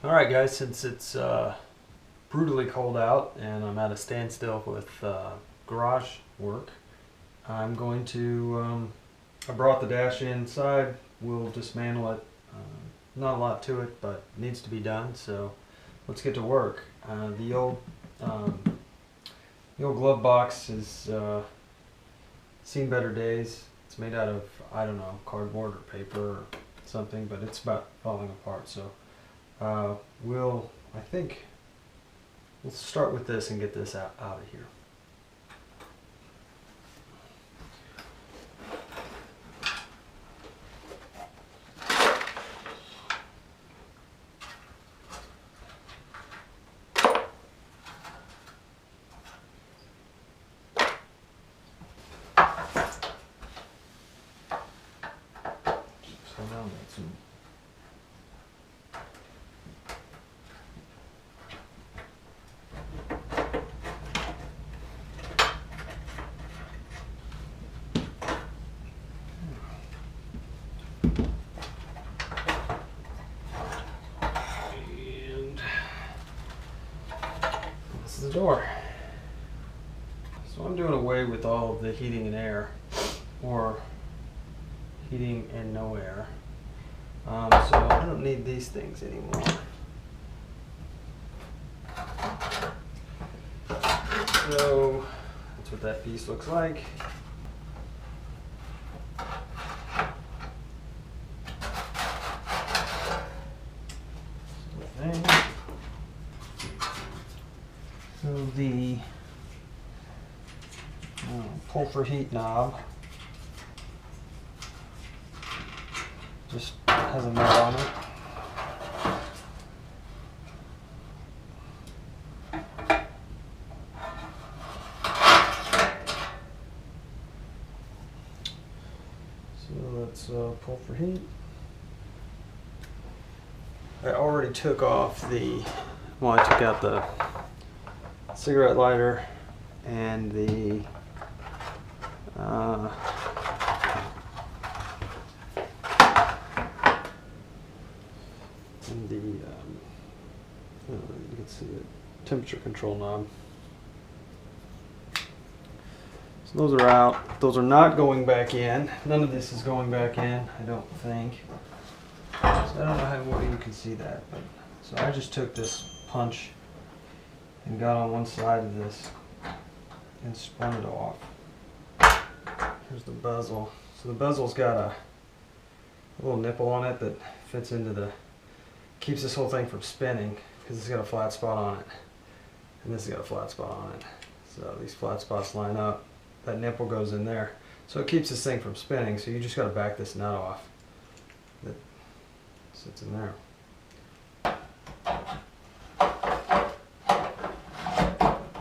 Alright guys, since it's brutally cold out and I'm at a standstill with garage work, I'm going to, I brought the dash inside, we'll dismantle it. Not a lot to it, but it needs to be done, so let's get to work. The old glove box has seen better days. It's made out of, I don't know, cardboard or paper or something, but it's about falling apart, so I think we'll start with this and get this out of here. So now that's this is the door. So I'm doing away with all of the heating and air, or heating and no air. So I don't need these things anymore. So that's what that piece looks like. So the pull for heat knob just has a nut on it. So let's pull for heat. I already took off I took out the cigarette lighter and the you can see it, temperature control knob. So those are out. Those are not going back in. None of this is going back in, I don't think. So I don't know how well you can see that, but so I just took this punch and got on one side of this and spun it off. Here's the bezel. So the bezel's got a little nipple on it that fits into keeps this whole thing from spinning, because it's got a flat spot on it. And this has got a flat spot on it. So these flat spots line up. That nipple goes in there. So it keeps this thing from spinning, so you just got to back this nut off that sits in there.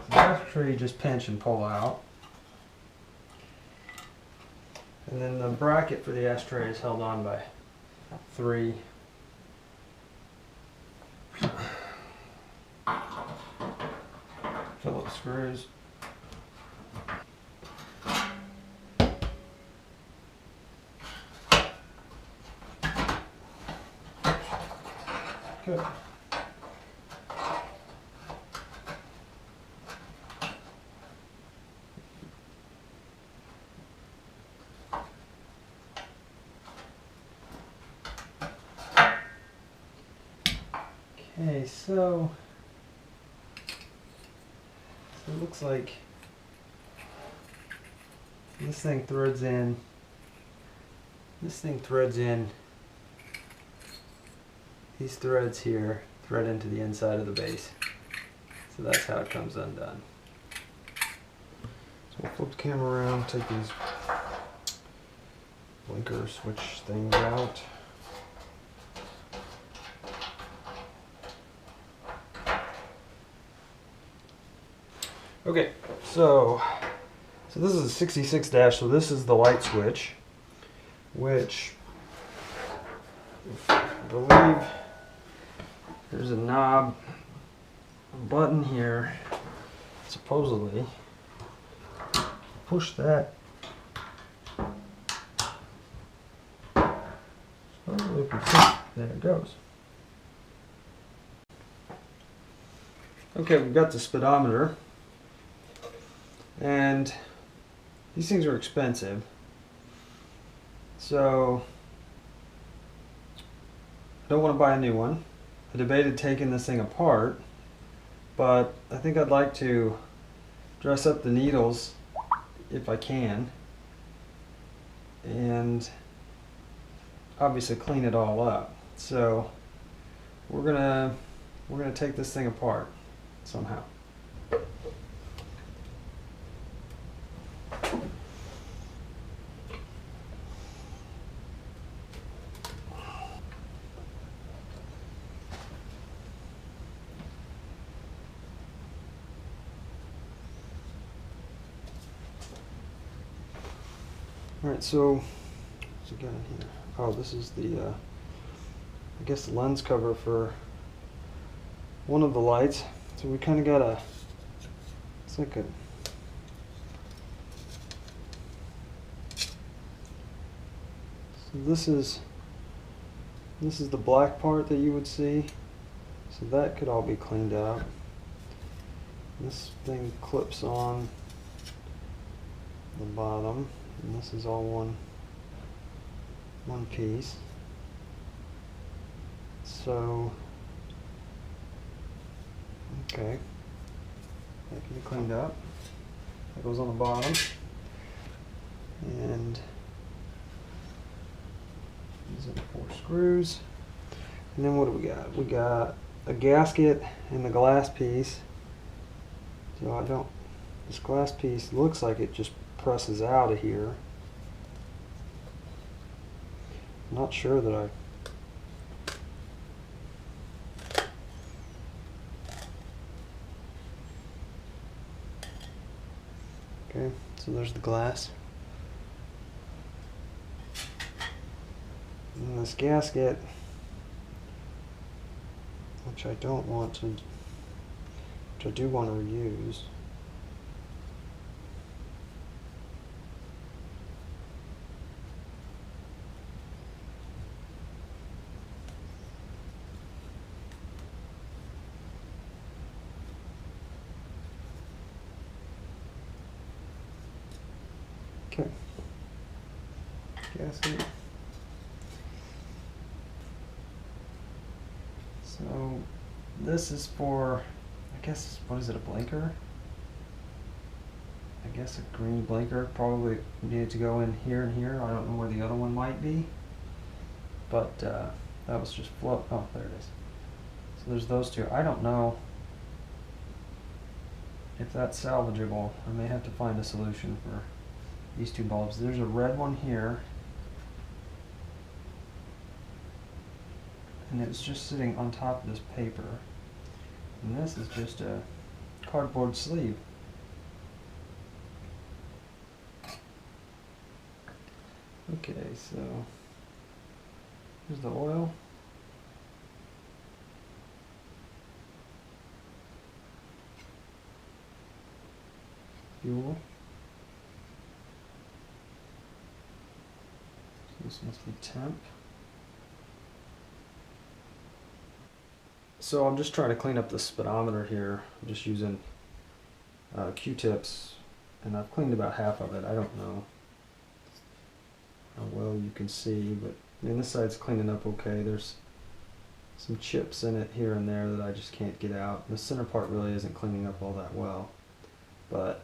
The ashtray you just pinch and pull out. And then the bracket for the ashtray is held on by 3 Phillips screws. Good. Okay, so it looks like this thing threads in. These threads here thread into the inside of the base. So that's how it comes undone. So we'll flip the camera around, take these blinker switch things out. Okay, so this is a 66 dash, so this is the light switch, which I believe there's a knob, a button here, supposedly. Push that. Supposedly, there it goes. Okay, we've got the speedometer, and these things are expensive, so I don't want to buy a new one. I debated taking this thing apart, but I think I'd like to dress up the needles if I can, and obviously clean it all up. So we're gonna take this thing apart somehow. Alright, so what's it got in here? Oh, this is the, I guess the lens cover for one of the lights. So we kind of got a, it's like a, so this is the black part that you would see. So that could all be cleaned up. This thing clips on the bottom, and this is all one piece. So okay, that can be cleaned up. That goes on the bottom, and these are the 4 screws. And then what do we got? We got a gasket and the glass piece. So this glass piece looks like it just presses out of here. I'm not sure that I okay, so there's the glass. And this gasket, which I don't want to, which I do want to reuse. Okay. Gasket. So this is for, I guess, what is it, a blinker? I guess a green blinker. Probably needed to go in here and here. I don't know where the other one might be. But that was just float. Oh, there it is. So there's those two. I don't know if that's salvageable. I may have to find a solution for these 2 bulbs. There's a red one here, and it's just sitting on top of this paper, and this is just a cardboard sleeve. Okay, so here's the oil. Fuel. This must be temp. So I'm just trying to clean up the speedometer here. I'm just using Q-tips, and I've cleaned about half of it. I don't know how well you can see, but I mean, this side's cleaning up okay. There's some chips in it here and there that I just can't get out. The center part really isn't cleaning up all that well, but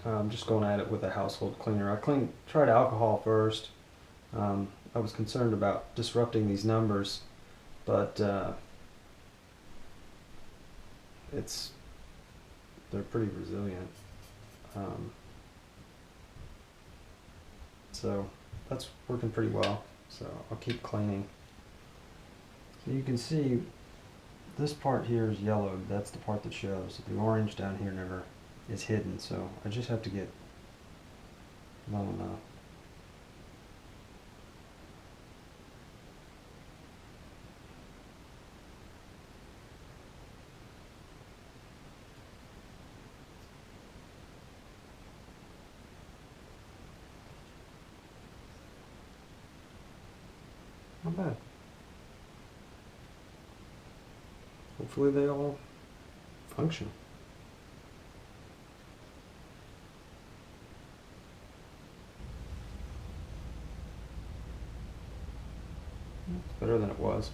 I'm just going at it with a household cleaner. I tried alcohol first. I was concerned about disrupting these numbers, but they're pretty resilient. So that's working pretty well. So I'll keep cleaning. So you can see this part here is yellowed. That's the part that shows. The orange down here never is hidden. So I just have to get low enough. Not bad. Hopefully they all function. It's better than it was.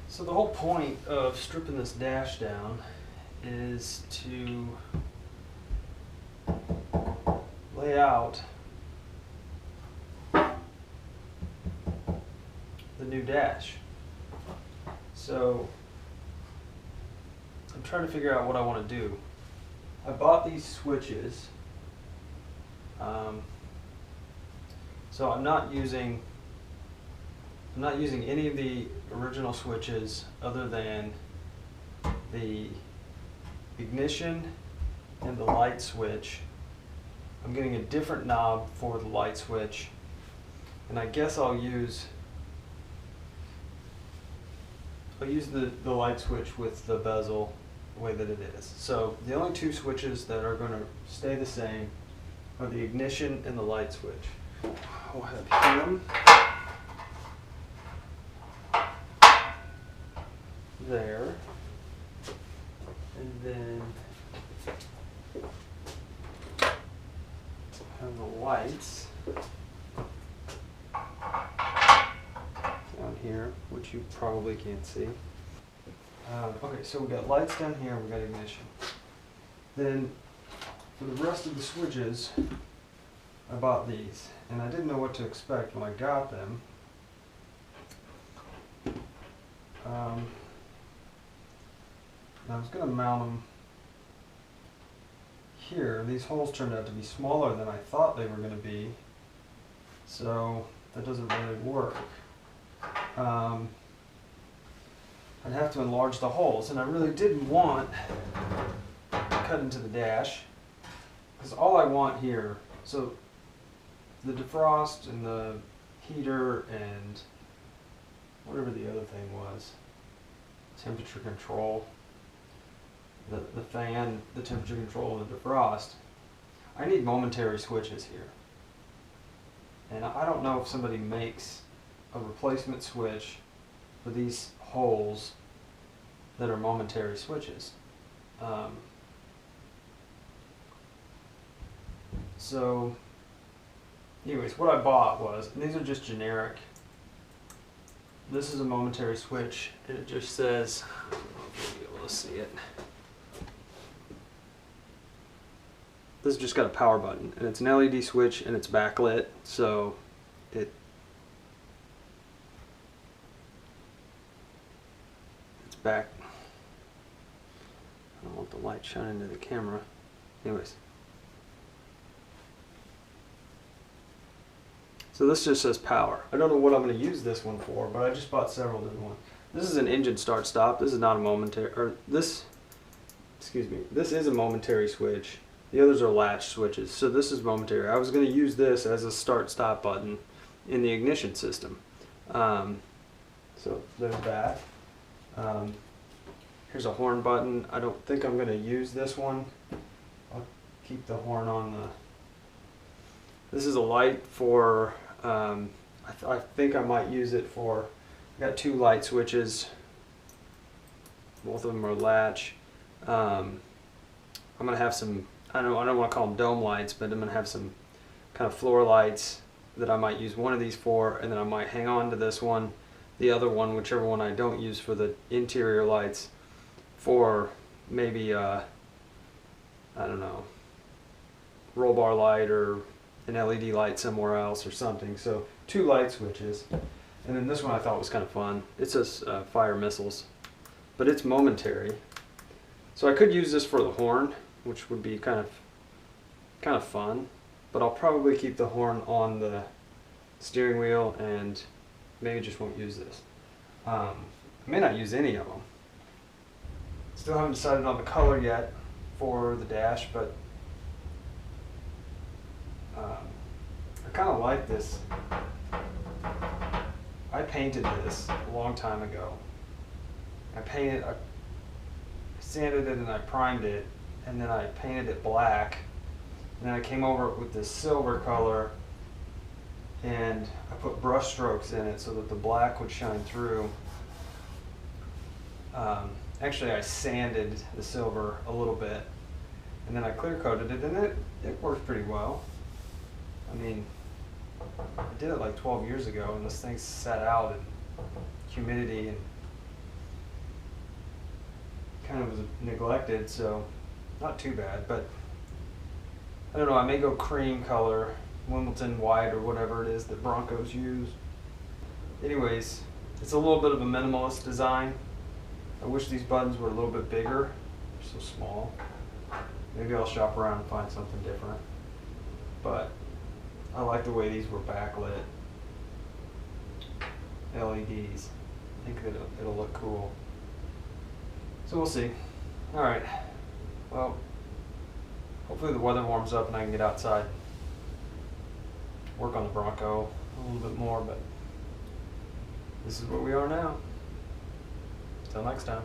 So the whole point of stripping this dash down is to lay out the new dash. So I'm trying to figure out what I want to do. I bought these switches, so I'm not using any of the original switches other than the ignition and the light switch. I'm getting a different knob for the light switch, and I guess I'll use the light switch with the bezel the way that it is. So the only two switches that are going to stay the same are the ignition and the light switch. I'll have him there, and then have the lights down here, which you probably can't see. Okay, so we got lights down here, we got ignition. Then for the rest of the switches, I bought these, and I didn't know what to expect when I got them. I was going to mount them here. These holes turned out to be smaller than I thought they were going to be, so that doesn't really work. I'd have to enlarge the holes, and I really didn't want to cut into the dash, because all I want here, so the defrost and the heater and whatever the other thing was, temperature control, the fan, the temperature control, and the defrost, I need momentary switches here. And I don't know if somebody makes a replacement switch for these holes that are momentary switches. So anyways, what I bought was, and these are just generic, this is a momentary switch, and it just says, I don't know if you'll be able to see it. This has just got a power button, and it's an LED switch, and it's backlit, so it's back. I don't want the light shining into the camera. Anyways. So this just says power. I don't know what I'm going to use this one for, but I just bought several different ones. This is an engine start stop. This is not a momentary, or this, excuse me, this is a momentary switch. The others are latch switches, so this is momentary. I was going to use this as a start stop button in the ignition system. So there's that. Here's a horn button. I don't think I'm going to use this one. I'll keep the horn on the... This is a light for, I think I might use it for, I got two light switches. Both of them are latch. I'm going to have some, I don't want to call them dome lights, but I'm going to have some kind of floor lights that I might use one of these for, and then I might hang on to this one, the other one, whichever one I don't use for the interior lights, for maybe, I don't know, roll bar light or an LED light somewhere else or something. So two light switches. And then this one I thought was kind of fun. It says fire missiles, but it's momentary. So I could use this for the horn, which would be kind of fun, but I'll probably keep the horn on the steering wheel and maybe just won't use this. I may not use any of them. Still haven't decided on the color yet for the dash, but I kind of like this. I painted this a long time ago. I sanded it and I primed it, and then I painted it black, and then I came over it with this silver color, and I put brush strokes in it so that the black would shine through. Actually, I sanded the silver a little bit, and then I clear coated it, and it works pretty well. I mean, I did it like 12 years ago, and this thing sat out in humidity and kind of was neglected, so not too bad. But I don't know, I may go cream color, Wimbledon white, or whatever it is that Broncos use. Anyways, it's a little bit of a minimalist design. I wish these buttons were a little bit bigger. They're so small. Maybe I'll shop around and find something different. But I like the way these were backlit LEDs. I think that it'll look cool. So we'll see. Alright. Well, hopefully the weather warms up and I can get outside, work on the Bronco a little bit more, but this is where we are now. Till next time.